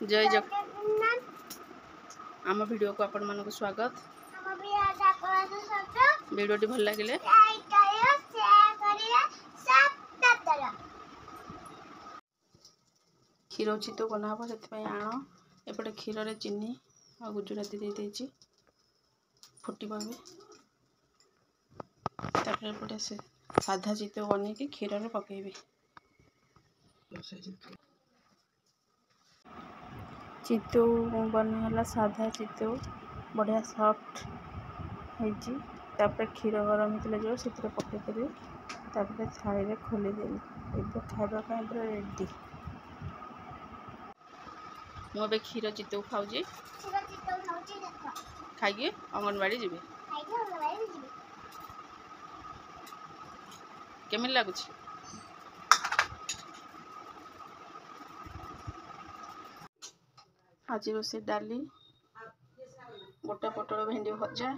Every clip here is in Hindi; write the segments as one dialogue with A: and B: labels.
A: जय जगन्नाथ आम वीडियो को आपण मानक स्वागत। वीडियोटी भल लगे क्षीर चितो बना हम से आण एपटे क्षीर रे चीनी और गुजराती दे देछि फुटबा भी तापर एपटे से साधा चितो बने कि क्षीर रे पकेबी। चितो बनीगला साधा चितो बढ़िया सॉफ्ट होइछि। तापर क्षीर गरम होतले जो से पकई करी तापर थाली रे खोली देली एबे खाइबा ପାଇଁ पूरा रेडी। मो बे क्षीर चितो खाउजी खाइए अंगनवाड़ी जीवे केमिल लागुछि। आज रोसे डाली गोटा पटल भेंडी भजा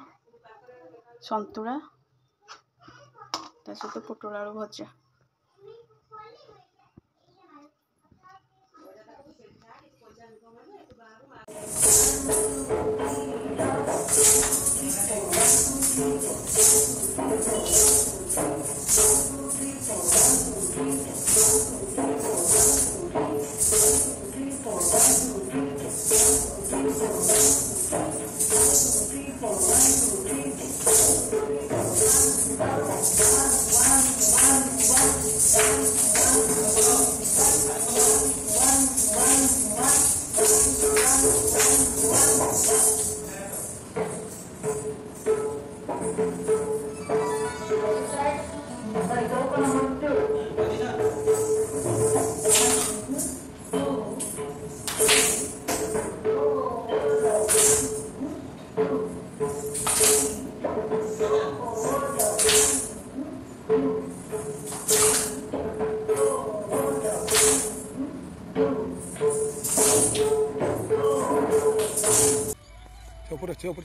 A: संतुला ता सहित पोटल आलू भजा।
B: ऊपर ऊपर